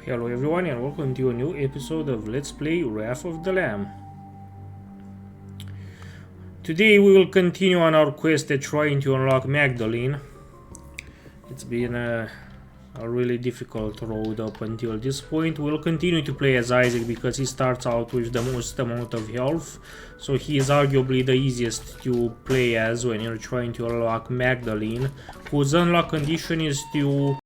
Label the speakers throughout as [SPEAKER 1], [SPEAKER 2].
[SPEAKER 1] Hello everyone and welcome to a new episode of Let's Play Wrath of the Lamb. Today we will continue on our quest at trying to unlock Magdalene. It's been a really difficult road up until this point. We'll continue to play as Isaac because he starts out with the most amount of health, so he is arguably the easiest to play as when you're trying to unlock Magdalene, whose unlock condition is to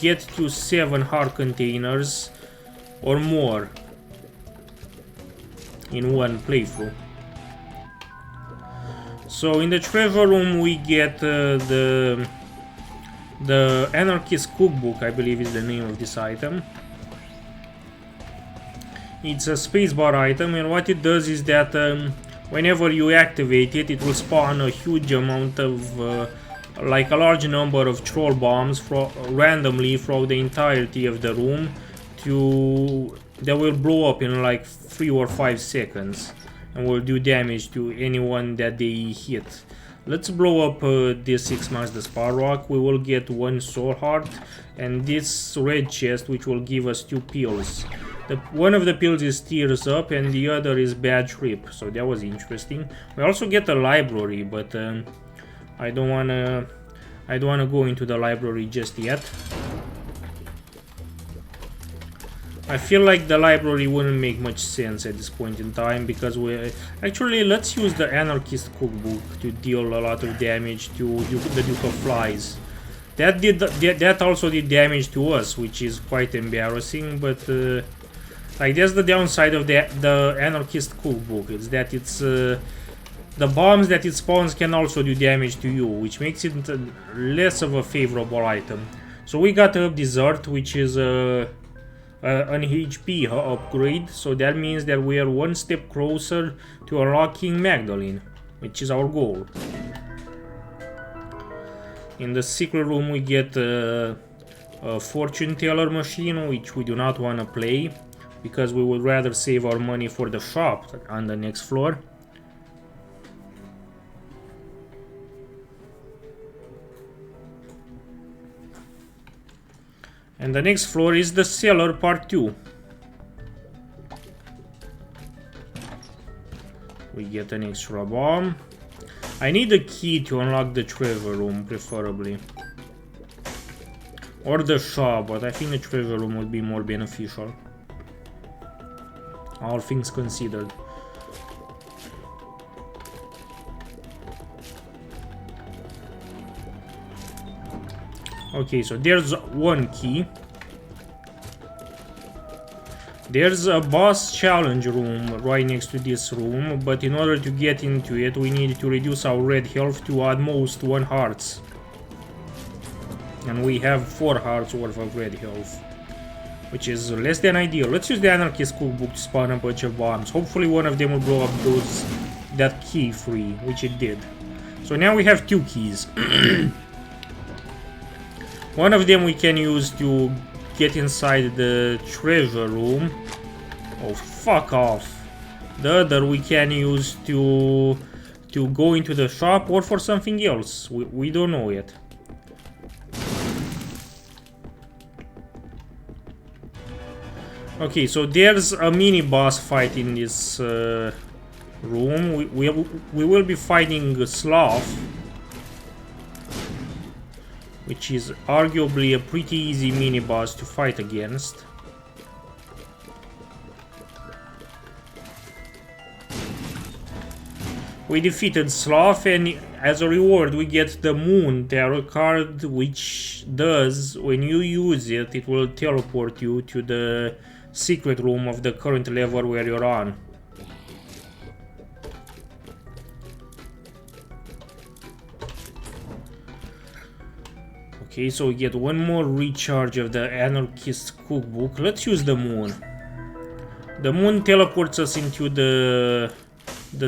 [SPEAKER 1] get to 7 heart containers or more in one playthrough. So in the treasure room we get the Anarchist Cookbook, I believe is the name of this item. It's a spacebar item, and what it does is that whenever you activate it, it will spawn a huge amount of like a large number of troll bombs randomly throughout the entirety of the room that will blow up in like 3 or 5 seconds and will do damage to anyone that they hit. Let's blow up this 6 months the spar rock. We will get 1 soul heart and this red chest, which will give us 2 pills. One of the pills is tears up and the other is bad trip, so that was interesting. We also get a library, but I don't wanna go into the library just yet. I feel like the library wouldn't make much sense at this point in time because let's use the Anarchist Cookbook to deal a lot of damage to the Duke of Flies. That also did damage to us, which is quite embarrassing, but like that's the downside of the Anarchist Cookbook. It's that the bombs that it spawns can also do damage to you, which makes it less of a favorable item. So we got a dessert, which is an HP upgrade, so that means that we are 1 step closer to unlocking Magdalene, which is our goal. In the secret room we get a fortune teller machine, which we do not want to play, because we would rather save our money for the shop on the next floor. And the next floor is the cellar part 2. We get an extra bomb. I need a key to unlock the treasure room, preferably. Or the shop, but I think the treasure room would be more beneficial. All things considered. Okay, so there's 1 key. There's a boss challenge room right next to this room, but in order to get into it, we need to reduce our red health to at most 1 heart. And we have 4 hearts worth of red health, which is less than ideal. Let's use the Anarchist Cookbook to spawn a bunch of bombs. Hopefully one of them will blow up that key free, which it did. So now we have 2 keys. One of them we can use to get inside the treasure room. Oh, fuck off. The other we can use to go into the shop or for something else. We don't know yet. Okay, so there's a mini boss fight in this room. We will be fighting Sloth, which is arguably a pretty easy mini-boss to fight against. We defeated Sloth, and as a reward we get the Moon Tarot card, which does, when you use it, it will teleport you to the secret room of the current level where you're on. Okay, so we get 1 more recharge of the Anarchist Cookbook. Let's use the moon. The moon teleports us into the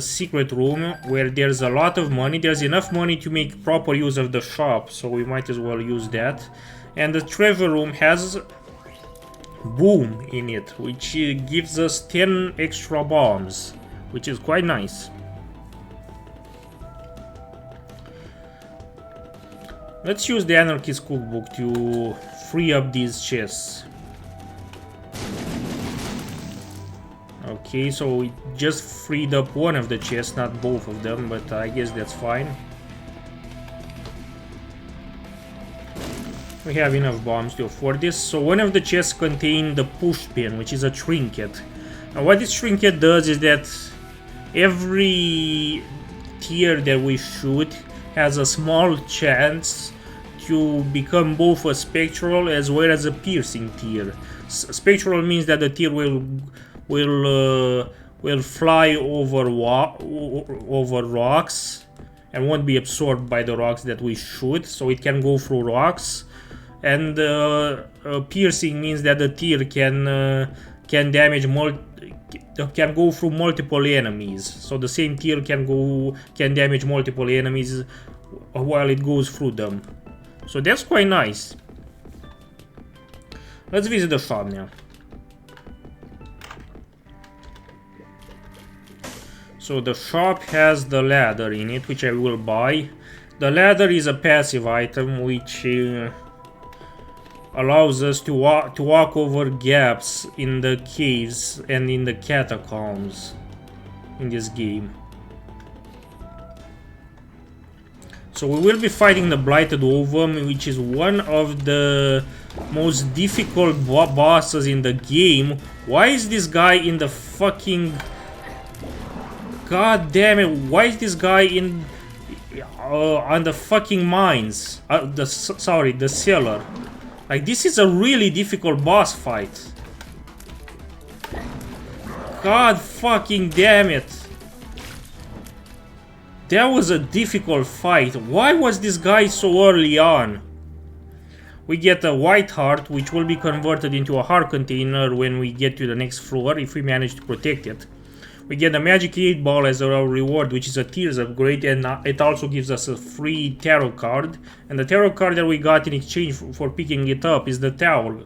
[SPEAKER 1] secret room where there's a lot of money. There's enough money to make proper use of the shop, so we might as well use that. And the treasure room has boom in it, which gives us 10 extra bombs, which is quite nice. Let's use the Anarchist Cookbook to free up these chests. Okay, so we just freed up one of the chests, not both of them, but I guess that's fine. We have enough bombs to afford this. So one of the chests contains the push pin, which is a trinket. Now what this trinket does is that every tier that we shoot has a small chance to become both a spectral as well as a piercing tier. Spectral means that the tier will fly over rocks and won't be absorbed by the rocks that we shoot, so it can go through rocks. And piercing means that the tier can go through multiple enemies. So the same tier can damage multiple enemies while it goes through them. So that's quite nice. Let's visit the shop now. So the shop has the ladder in it, which I will buy. The ladder is a passive item which allows us to walk over gaps in the caves and in the catacombs in this game. So we will be fighting the Blighted Ovum, which is one of the most difficult bosses in the game. Why is this guy in the fucking... God damn it, why is this guy in... on the fucking mines? The cellar. Like, this is a really difficult boss fight. God fucking damn it. That was a difficult fight. Why was this guy so early on? We get a white heart, which will be converted into a heart container when we get to the next floor, if we manage to protect it. We get a magic 8 ball as our reward, which is a tiers upgrade, and it also gives us a free tarot card. And the tarot card that we got in exchange for picking it up is the tarot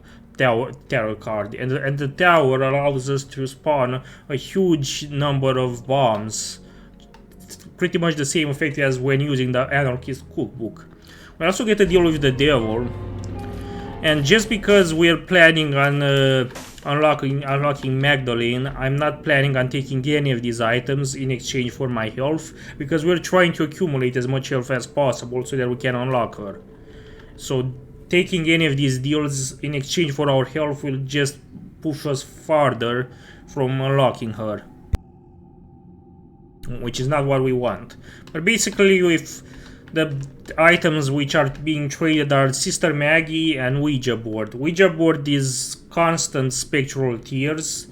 [SPEAKER 1] card. And the tower allows us to spawn a huge number of bombs. Pretty much the same effect as when using the Anarchist Cookbook. We also get a deal with the devil. And just because we're planning on unlocking Magdalene, I'm not planning on taking any of these items in exchange for my health, because we're trying to accumulate as much health as possible so that we can unlock her. So taking any of these deals in exchange for our health will just push us farther from unlocking her, which is not what we want. But basically, if the items which are being traded are Sister Maggie and Ouija board. Ouija board is constant spectral tiers,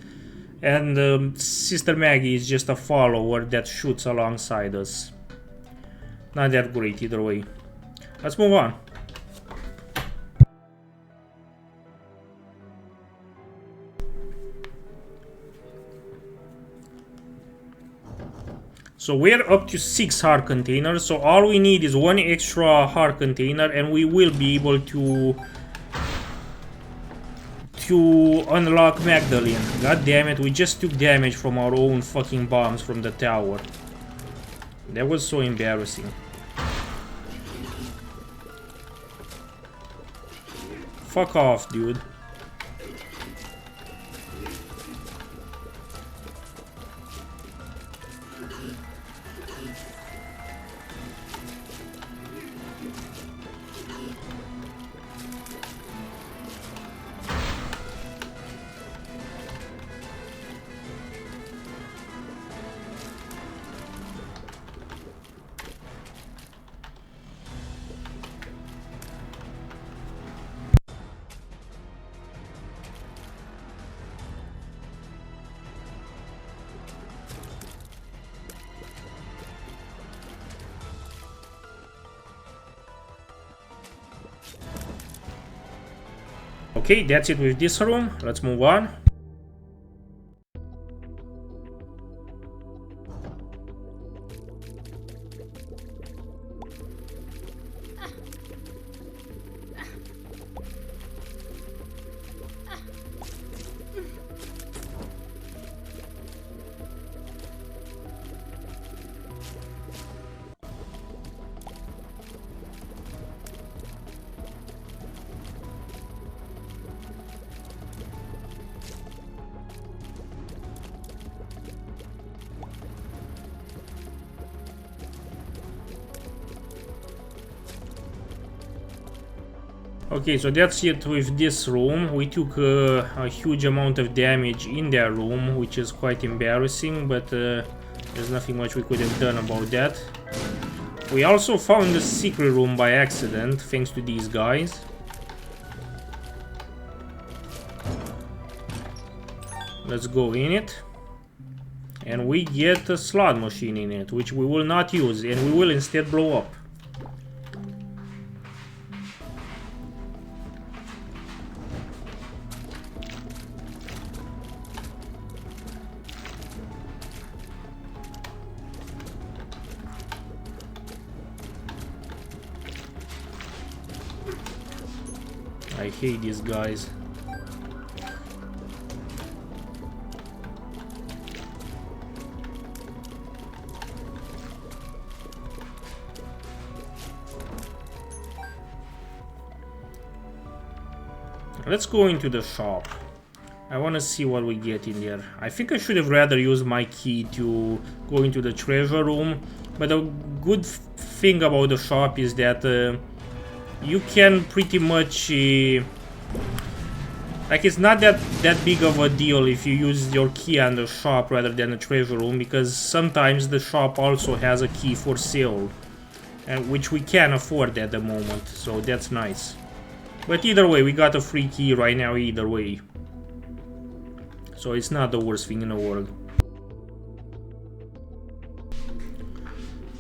[SPEAKER 1] and Sister Maggie is just a follower that shoots alongside us. Not that great either way. Let's move on. So we're up to 6 heart containers, so all we need is 1 extra heart container and we will be able to unlock Magdalene. God damn it, we just took damage from our own fucking bombs from the tower. That was so embarrassing. Fuck off, dude. Okay, that's it with this room. Let's move on. Okay, so that's it with this room. We took a huge amount of damage in that room, which is quite embarrassing, but there's nothing much we could have done about that. We also found the secret room by accident, thanks to these guys. Let's go in it. And we get a slot machine in it, which we will not use, and we will instead blow up. I hate these guys. Let's go into the shop. I want to see what we get in there. I think I should have rather used my key to go into the treasure room, but the good thing about the shop is that you can pretty much like, it's not that big of a deal if you use your key on the shop rather than the treasure room, because sometimes the shop also has a key for sale, and which we can afford at the moment, so that's nice. But either way, we got a free key right now either way, so it's not the worst thing in the world.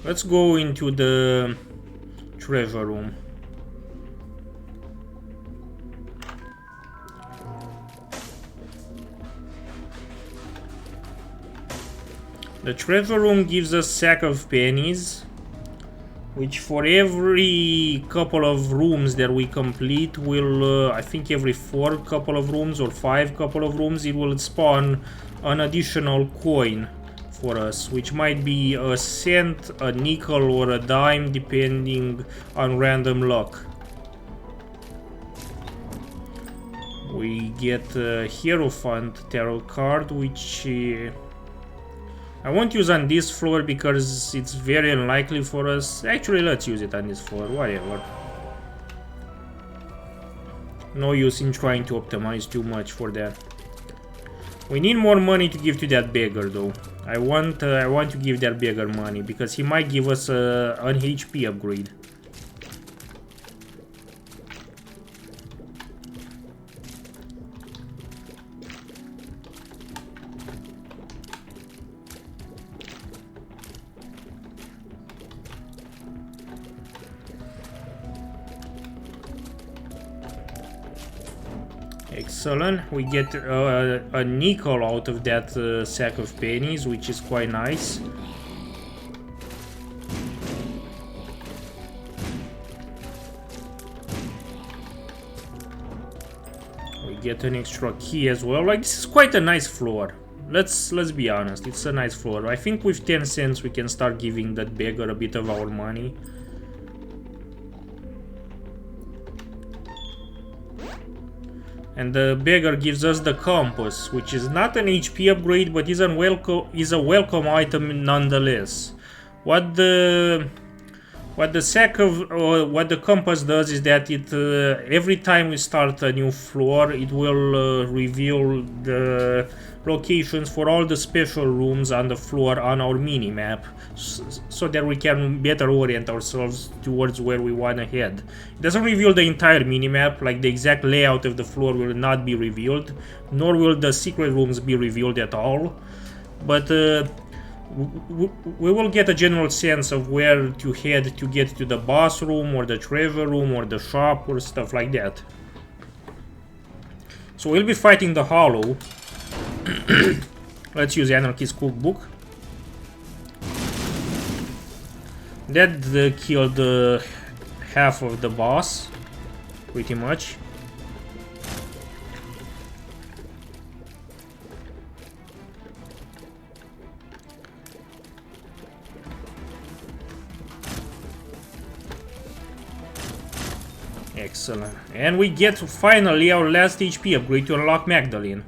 [SPEAKER 1] Let's go into the treasure room. The treasure room gives us a sack of pennies, which for every couple of rooms that we complete will, I think every 4 couple of rooms or 5 couple of rooms, it will spawn an additional coin for us, which might be a cent, a nickel, or a dime, depending on random luck. We get a Hierophant tarot card, which I won't use on this floor because it's very unlikely for us. Actually, let's use it on this floor, whatever. No use in trying to optimize too much for that. We need more money to give to that beggar, though. I want to give that beggar money because he might give us an HP upgrade. Excellent. We get a nickel out of that sack of pennies, which is quite nice. We get an extra key as well. Like, this is quite a nice floor. Let's be honest, it's a nice floor. I think with 10 cents we can start giving that beggar a bit of our money. And the beggar gives us the compass, which is not an HP upgrade, but is a welcome item nonetheless. What the compass does is that it every time we start a new floor, it will reveal the locations for all the special rooms on the floor on our mini map, so that we can better orient ourselves towards where we want to head. It doesn't reveal the entire mini map, like the exact layout of the floor will not be revealed, nor will the secret rooms be revealed at all, but we will get a general sense of where to head to get to the boss room or the treasure room or the shop or stuff like that. So we'll be fighting the Hollow. Let's use Anarchist Cookbook. That killed half of the boss, pretty much. Excellent. And we get finally our last HP upgrade to unlock Magdalene.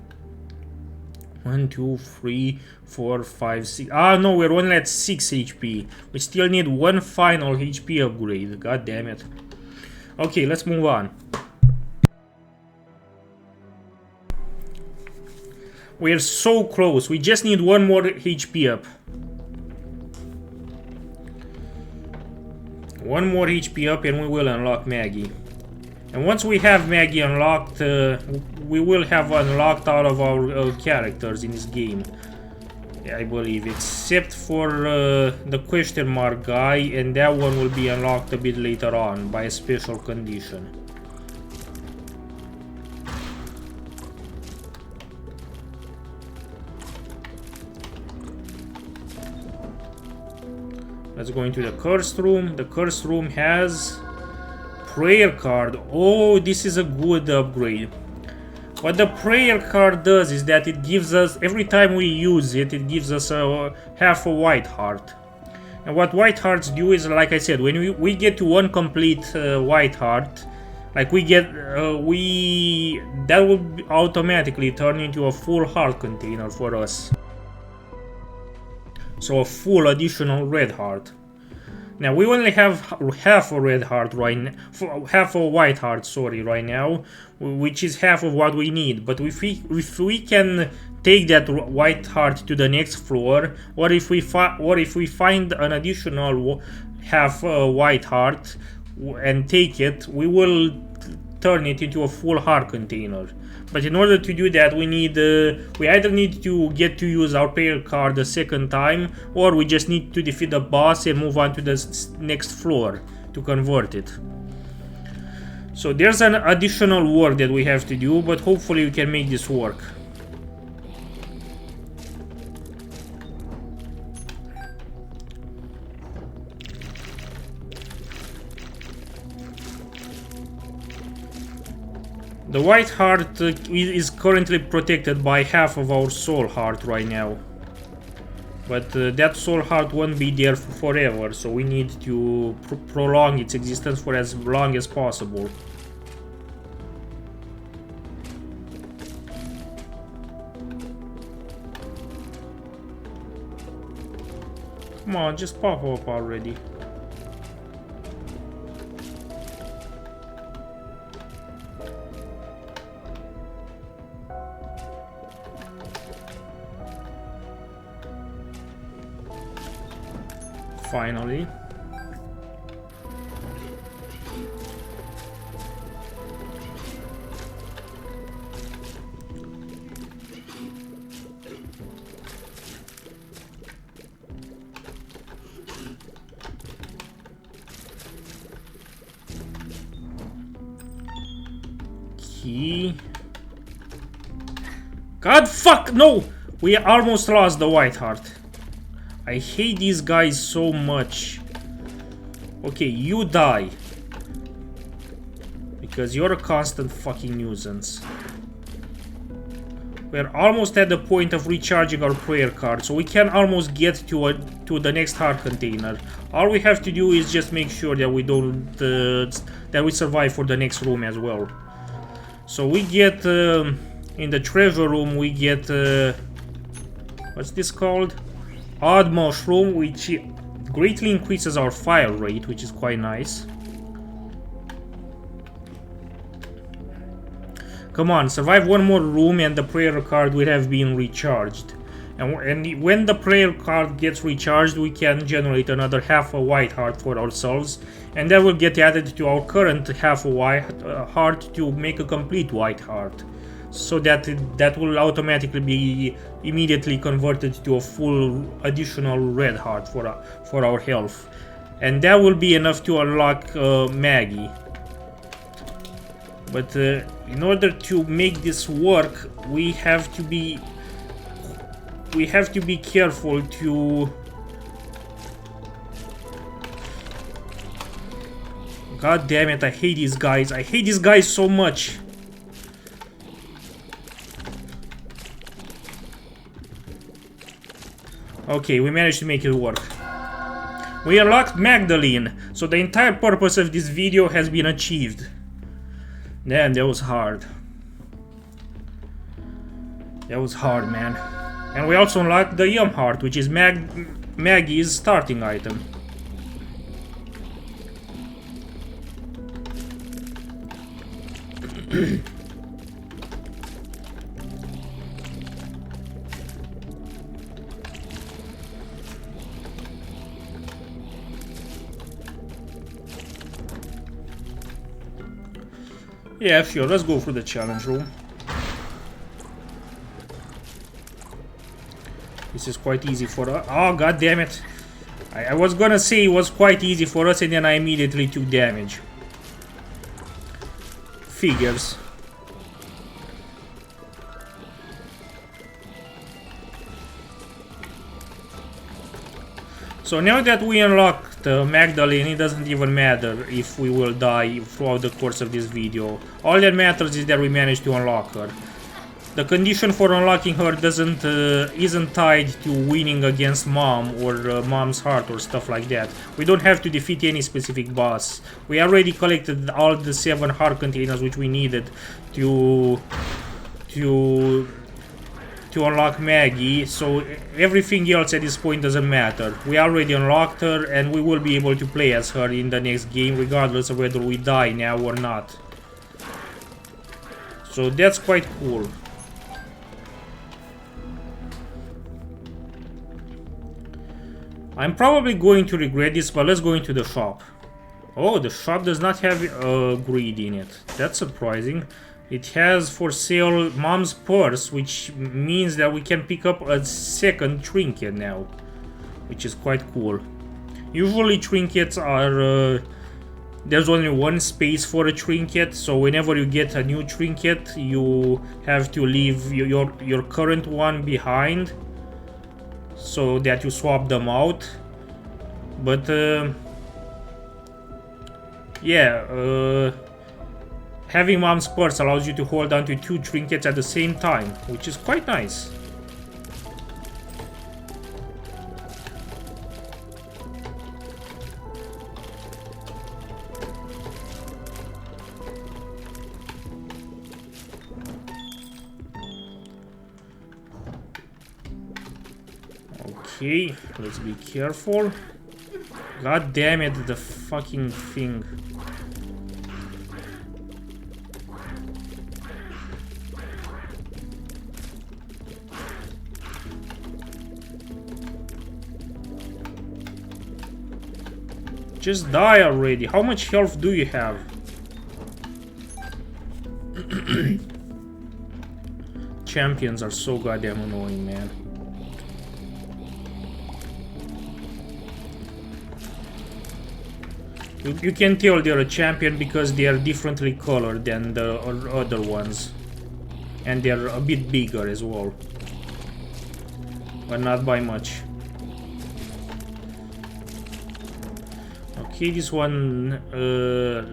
[SPEAKER 1] 1, 2, 3, 4, 5, 6. Ah, no, we're only at 6 HP. We still need one final HP upgrade. God damn it. Okay, let's move on. We're so close. We just need one more HP up. One more HP up and we will unlock Maggie. And once we have Maggie unlocked, we will have unlocked all of our characters in this game. I believe, except for the question mark guy, and that one will be unlocked a bit later on by a special condition. Let's go into the cursed room. The cursed room has prayer card. Oh, this is a good upgrade. What the prayer card does is that it gives us, every time we use it, it gives us half a white heart. And what white hearts do is, like I said, when we get to one complete white heart, like we get, that will automatically turn into a full heart container for us. So a full additional red heart. Now we only have half a red heart right now, half a white heart, sorry, right now, which is half of what we need. But if we can take that white heart to the next floor, or if we find an additional half white heart and take it, we will turn it into a full heart container. But in order to do that, we either need to get to use our prayer card a second time, or we just need to defeat the boss and move on to the next floor to convert it. So there's an additional work that we have to do, but hopefully we can make this work. The white heart is currently protected by half of our soul heart right now. But that soul heart won't be there forever, so we need to prolong its existence for as long as possible. Come on, just pop up already. Finally. Key. God fuck, no! We almost lost the white heart. I hate these guys so much. Okay, you die. Because you're a constant fucking nuisance. We're almost at the point of recharging our prayer card, so we can almost get to the next heart container. All we have to do is just make sure that we don't that we survive for the next room as well. So we get in the treasure room, we get what's this called? Odd mushroom, which greatly increases our fire rate, which is quite nice. Come on, survive one more room and the prayer card will have been recharged. And when the prayer card gets recharged, we can generate another half a white heart for ourselves, and that will get added to our current half a white heart to make a complete white heart. So that will automatically be immediately converted to a full additional red heart for our health, and that will be enough to unlock Maggie. But in order to make this work, we have to be careful to. God damn it! I hate these guys. I hate these guys so much. Okay, we managed to make it work. We unlocked Magdalene, so the entire purpose of this video has been achieved. Damn, that was hard. That was hard, man. And we also unlocked the Yum Heart, which is Maggie's starting item. Yeah, sure, let's go for the challenge room. This is quite easy for us. Oh, god damn it. I was gonna say it was quite easy for us and then I immediately took damage. Figures. So now that we unlocked Magdalene, it doesn't even matter if we will die throughout the course of this video. All that matters is that we managed to unlock her. The condition for unlocking her isn't tied to winning against Mom or Mom's heart or stuff like that. We don't have to defeat any specific boss. We already collected all the 7 heart containers which we needed to unlock Maggie, so everything else at this point doesn't matter. We already unlocked her and we will be able to play as her in the next game regardless of whether we die now or not. So that's quite cool. I'm probably going to regret this, but let's go into the shop. Oh, the shop does not have greed in it. That's surprising. It has for sale Mom's purse, which means that we can pick up a second trinket now, which is quite cool. Usually trinkets are... there's only one space for a trinket, so whenever you get a new trinket, you have to leave your current one behind, so that you swap them out. But yeah, having Mom's purse allows you to hold on to 2 trinkets at the same time, which is quite nice. Okay, let's be careful. God damn it, the fucking thing. Just die already. How much health do you have? Champions are so goddamn annoying, man. You can tell they're a champion because they are differently colored than the other ones. And they're a bit bigger as well. But not by much. Okay, this one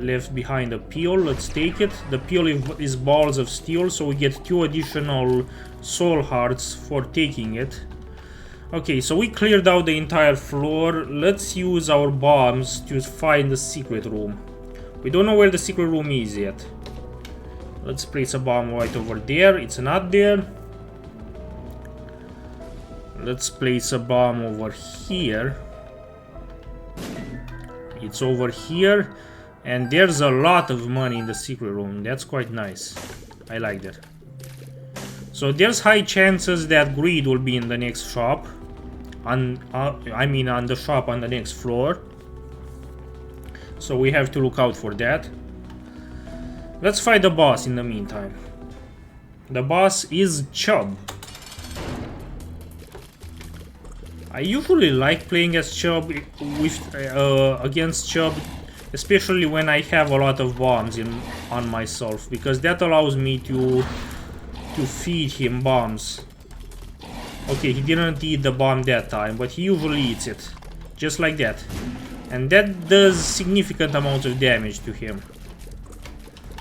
[SPEAKER 1] left behind a peel. Let's take it. The peel is balls of steel, so we get 2 additional soul hearts for taking it. Okay, so we cleared out the entire floor. Let's use our bombs to find the secret room. We don't know where the secret room is yet. Let's place a bomb right over there. It's not there. Let's place a bomb over here. It's over here. And there's a lot of money in the secret room. That's quite nice. I like that. So there's high chances that greed will be in the next shop. I mean on the shop on the next floor. So we have to look out for that. Let's fight the boss in the meantime. The boss is Chub. I usually like playing as Chub against Chub, especially when I have a lot of bombs on myself, because that allows me to feed him bombs. Okay, he didn't eat the bomb that time, but he usually eats it. Just like that. And that does significant amounts of damage to him.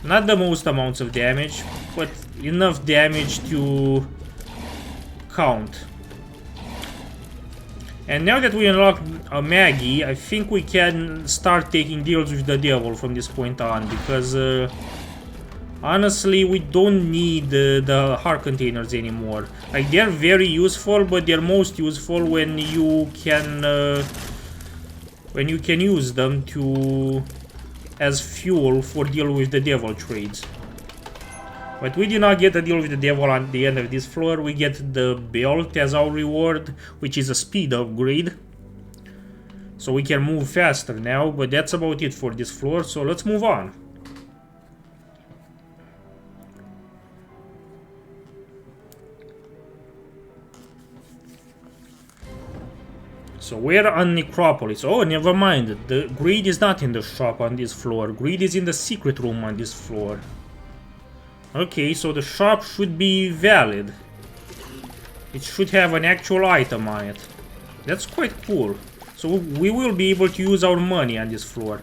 [SPEAKER 1] Not the most amounts of damage, but enough damage to count. And now that we unlocked Maggie, I think we can start taking deals with the devil from this point on, because honestly, we don't need the heart containers anymore. Like, they're very useful, but they're most useful when you can use them as fuel for deal with the devil trades. But we did not get a deal with the devil at the end of this floor. We get the belt as our reward, which is a speed upgrade. So we can move faster now, but that's about it for this floor, so let's move on. So we're on Necropolis. Oh, never mind. The greed is not in the shop on this floor. Greed is in the secret room on this floor. Okay, so the shop should be valid. It should have an actual item on it. That's quite cool. So we will be able to use our money on this floor.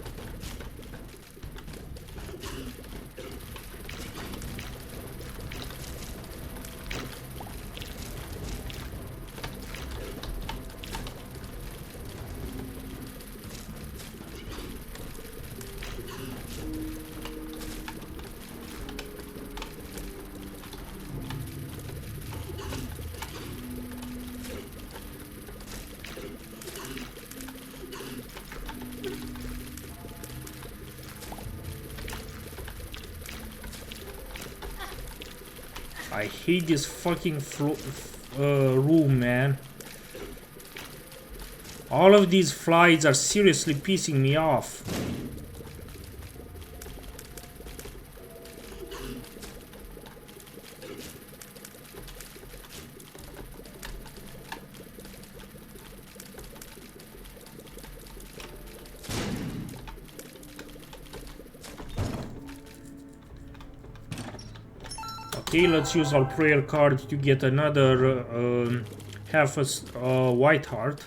[SPEAKER 1] I hate this fucking room, man. All of these flies are seriously pissing me off. Okay, let's use our prayer card to get another half a white heart.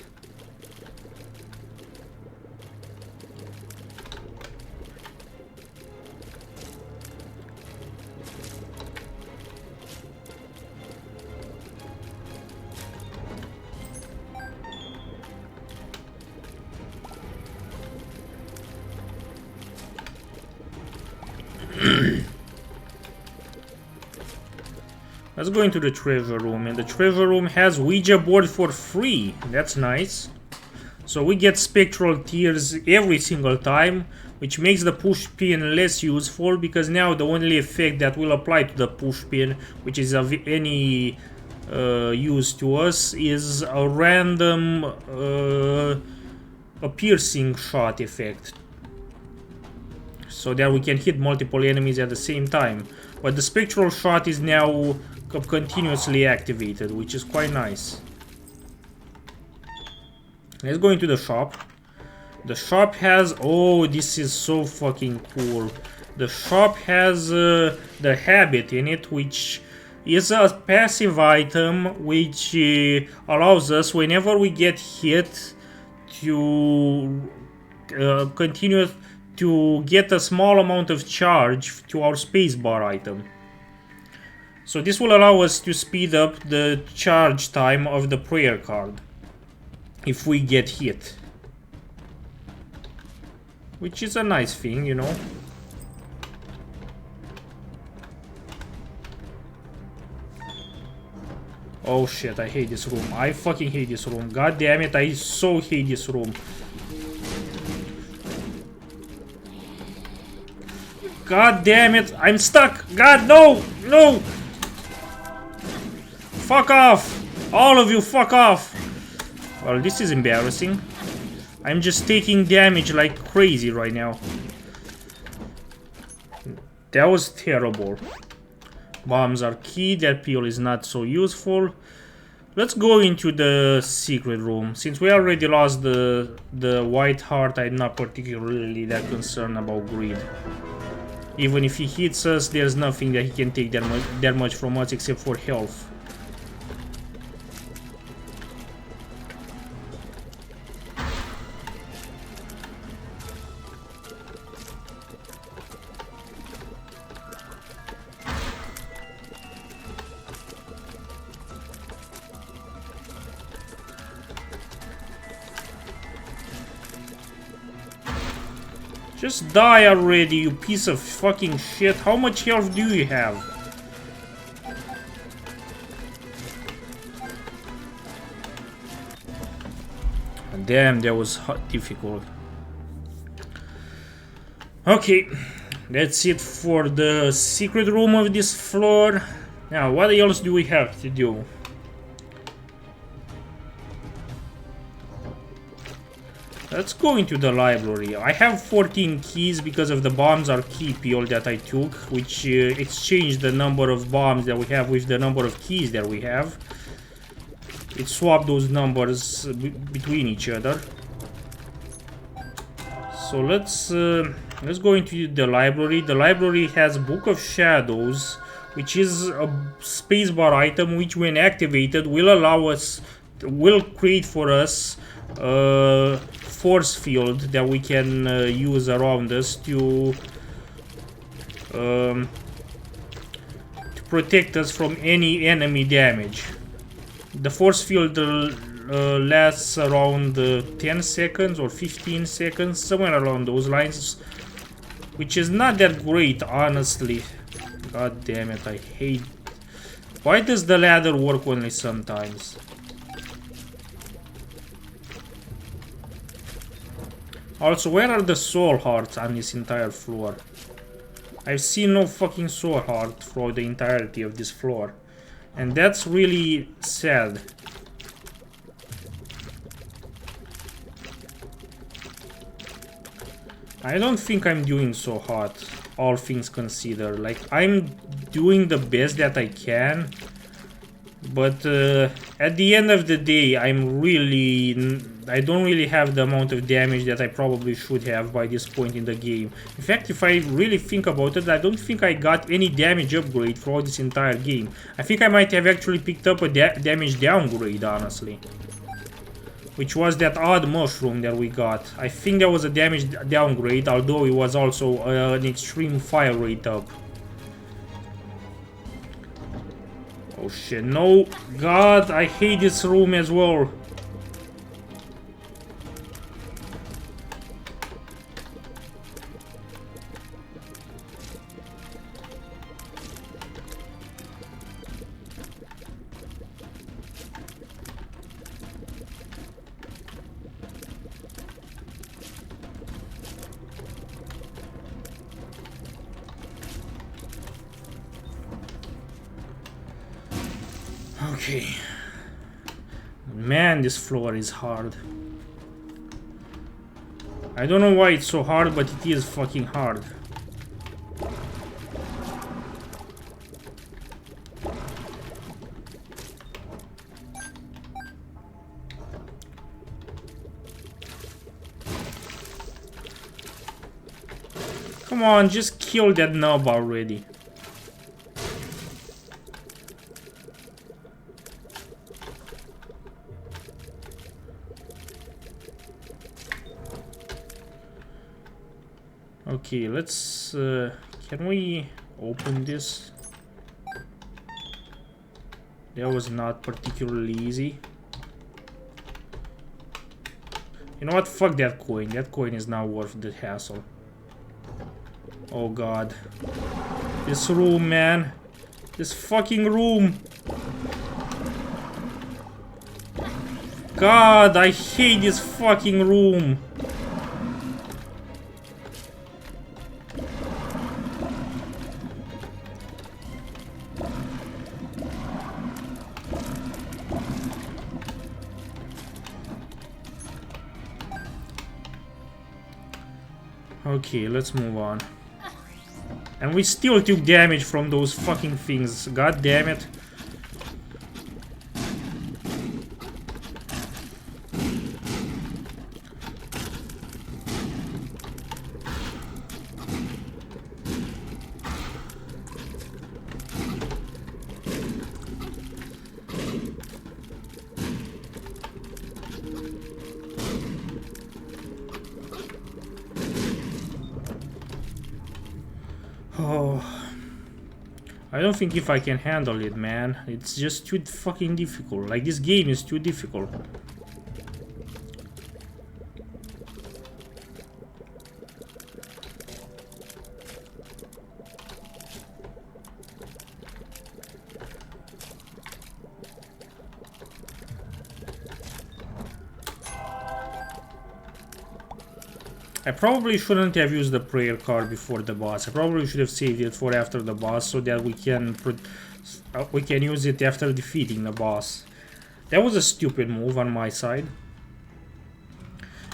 [SPEAKER 1] Let's go into the treasure room, and the treasure room has Ouija board for free. That's nice. So we get spectral tears every single time, which makes the push pin less useful, because now the only effect that will apply to the push pin, which is of any use to us, is a random a piercing shot effect. So that we can hit multiple enemies at the same time. But the spectral shot is now continuously activated, which is quite nice. Let's go into the shop. The shop has... oh, this is so fucking cool. The shop has the habit in it, which is a passive item which allows us, whenever we get hit, to continue to get a small amount of charge to our spacebar item. So this will allow us to speed up the charge time of the prayer card if we get hit. Which is a nice thing, you know. Oh shit, I hate this room. I fucking hate this room. God damn it, I so hate this room. God damn it, I'm stuck. God, no, no. Fuck off! All of you, fuck off! Well, this is embarrassing. I'm just taking damage like crazy right now. That was terrible. Bombs are key, that peel is not so useful. Let's go into the secret room. Since we already lost the white heart, I'm not particularly that concerned about greed. Even if he hits us, there's nothing that he can take that much from us except for health. Just die already, you piece of fucking shit. How much health do you have? Damn, that was difficult. Okay, that's it for the secret room of this floor. Now, what else do we have to do? Let's go into the library. I have 14 keys because of the bombs are key peel that I took, which exchanged the number of bombs that we have with the number of keys that we have. it swapped those numbers between each other. So let's go into the library. The library has Book of Shadows, which is a spacebar item which, when activated, will create for us a force field that we can use around us to protect us from any enemy damage. The force field lasts around 10 seconds or 15 seconds, somewhere along those lines, which is not that great, honestly. God damn it, I hate... Why does the ladder work only sometimes? Also, where are the soul hearts on this entire floor? I've seen no fucking soul heart throughout the entirety of this floor. And that's really sad. I don't think I'm doing so hot, all things considered. Like, I'm doing the best that I can, but at the end of the day, I don't really have the amount of damage that I probably should have by this point in the game. In fact, if I really think about it, I don't think I got any damage upgrade throughout this entire game. I think I might have actually picked up a damage downgrade, honestly. Which was that odd mushroom that we got. I think that was a damage downgrade, although it was also an extreme fire rate up. Oh shit, no. God, I hate this room as well. Okay. Man, this floor is hard. I don't know why it's so hard, but it is fucking hard. Come on, just kill that knob already. Okay, let's... can we open this? That was not particularly easy. You know what? Fuck that coin. That coin is not worth the hassle. Oh god. This room, man. This fucking room. God, I hate this fucking room. Okay, let's move on. And we still took damage from those fucking things. God damn it. Oh, I don't think if I can handle it, man. It's just too fucking difficult. Like, this game is too difficult. I probably shouldn't have used the prayer card before the boss. I probably should have saved it for after the boss so that we can use it after defeating the boss. That was a stupid move on my side.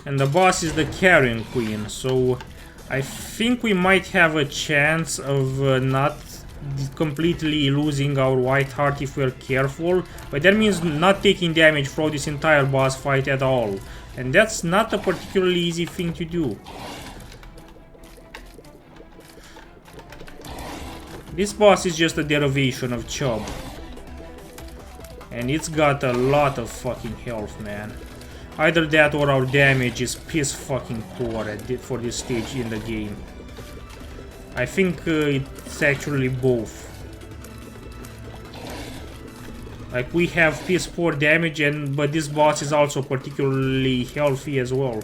[SPEAKER 1] And the boss is the Carrion Queen, so I think we might have a chance of not completely losing our white heart if we're careful, but that means not taking damage throughout this entire boss fight at all, and that's not a particularly easy thing to do. This boss is just a derivation of Chub, and it's got a lot of fucking health, man. Either that or our damage is piss fucking poor for this stage in the game. I think it's actually both. Like, we have piss poor damage, but this boss is also particularly healthy as well.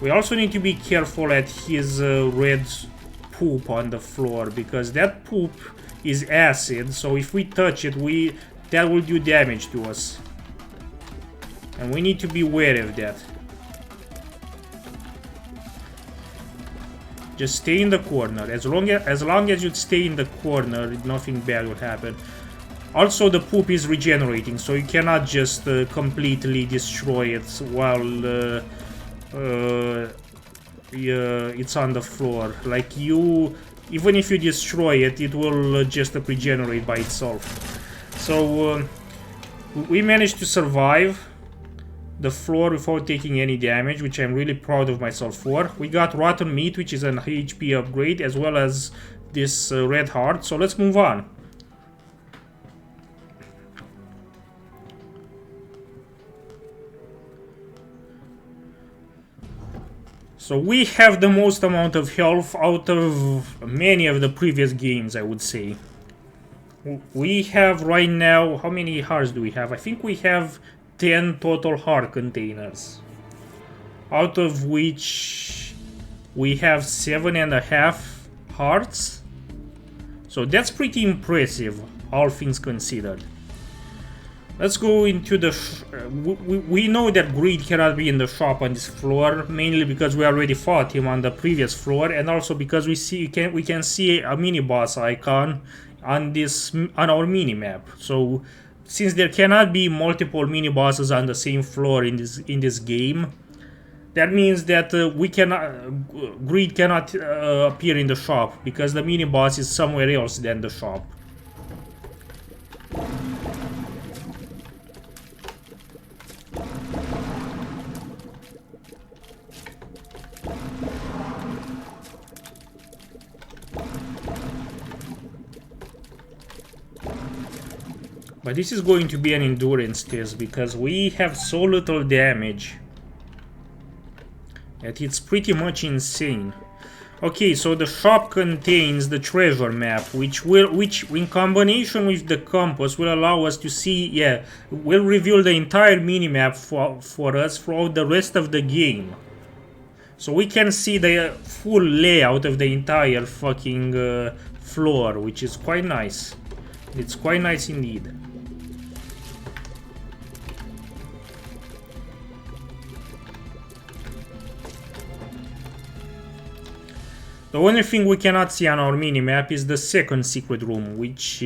[SPEAKER 1] We also need to be careful at his red poop on the floor, because that poop is acid, so if we touch it, that will do damage to us. And we need to be wary of that. Just stay in the corner. As long as you stay in the corner, nothing bad will happen. Also, the poop is regenerating, so you cannot just completely destroy it while it's on the floor. Like, even if you destroy it, it will just regenerate by itself. So we managed to survive the floor without taking any damage, which I'm really proud of myself for. We got rotten meat, which is an HP upgrade, as well as this red heart. So let's move on. So we have the most amount of health out of many of the previous games, I would say. We have right now, how many hearts do we have? I think we have 10 total heart containers, out of which we have 7.5 hearts. So that's pretty impressive, all things considered. Let's go into the... we know that Greed cannot be in the shop on this floor, mainly because we already fought him on the previous floor, and also because we can see a mini-boss icon on our mini-map. So, since there cannot be multiple mini-bosses on the same floor in this game, that means that Greed cannot appear in the shop, because the mini-boss is somewhere else than the shop. But this is going to be an endurance test, because we have so little damage that it's pretty much insane. Okay, so the shop contains the treasure map, which in combination with the compass will allow us to see, will reveal the entire minimap for us throughout the rest of the game. So we can see the full layout of the entire fucking floor, which is quite nice. It's quite nice indeed. The only thing we cannot see on our minimap is the second secret room, which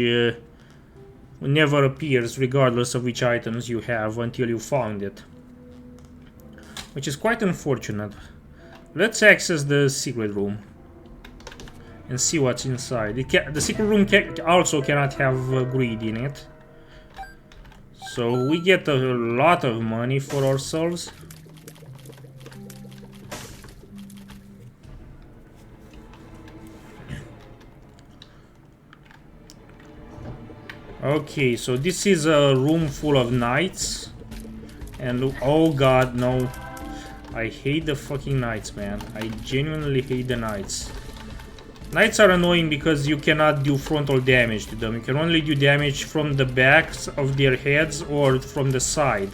[SPEAKER 1] never appears regardless of which items you have until you found it. Which is quite unfortunate. Let's access the secret room and see what's inside. The secret room also cannot have greed in it. So we get a lot of money for ourselves. Okay, so this is a room full of knights. And look, oh god, no. I hate the fucking knights, man. I genuinely hate the knights. Knights are annoying because you cannot do frontal damage to them. You can only do damage from the backs of their heads or from the side.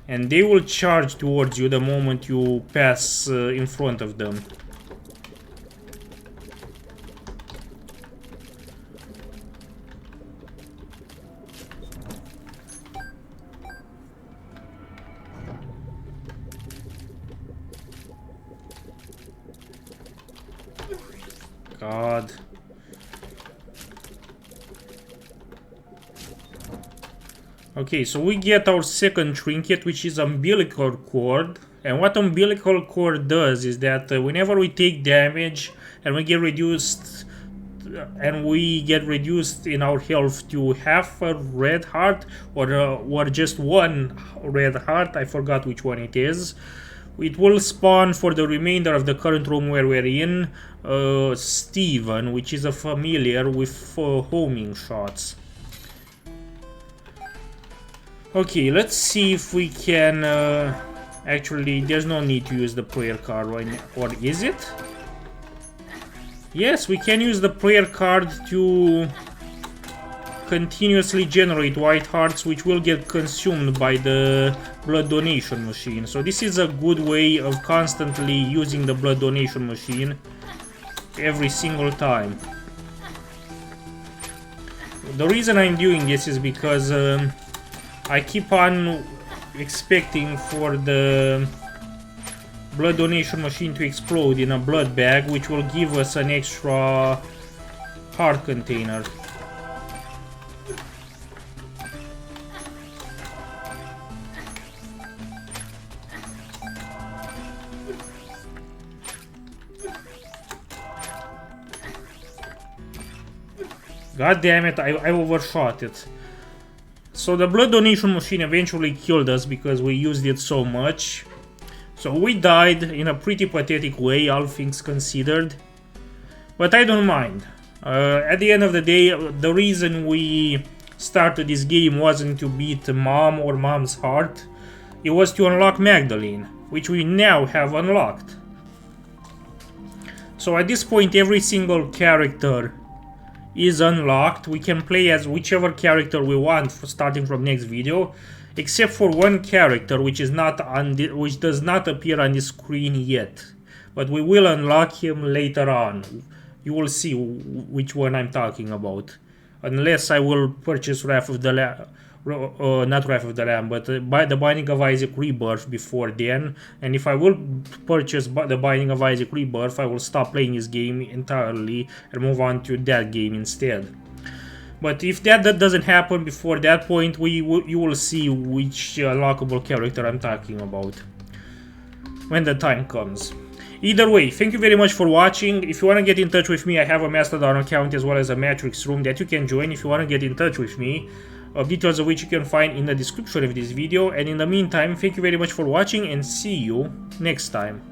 [SPEAKER 1] And they will charge towards you the moment you pass in front of them. God. Okay, so we get our second trinket, which is umbilical cord. And what umbilical cord does is that whenever we take damage and we get reduced in our health to half a red heart or just one red heart, I forgot which one it is, it will spawn for the remainder of the current room where we're in Steven, which is a familiar with homing shots. Okay, let's see if we can actually, there's no need to use the prayer card right now, or is it? Yes, we can use the prayer card to continuously generate white hearts, which will get consumed by the blood donation machine. So this is a good way of constantly using the blood donation machine every single time. The reason I'm doing this is because I keep on expecting for the blood donation machine to explode in a blood bag, which will give us an extra heart container. God damn it, I overshot it. So the blood donation machine eventually killed us because we used it so much. So we died in a pretty pathetic way, all things considered. But I don't mind. At the end of the day, the reason we started this game wasn't to beat Mom or Mom's heart. It was to unlock Magdalene, which we now have unlocked. So at this point, every single character is unlocked. We can play as whichever character we want starting from next video, except for one character which does not appear on the screen yet, but we will unlock him later on. You will see which one I'm talking about, unless I will purchase Wrath of the Lamb, not Wrath of the Lamb, but by the Binding of Isaac Rebirth before then. And if I will purchase the Binding of Isaac Rebirth, I will stop playing this game entirely and move on to that game instead. But if that doesn't happen before that point, you will see which unlockable character I'm talking about when the time comes. Either way, thank you very much for watching. If you want to get in touch with me, I have a Mastodon account as well as a Matrix room that you can join if you want to get in touch with me. Details of which you can find in the description of this video. And in the meantime, thank you very much for watching and see you next time.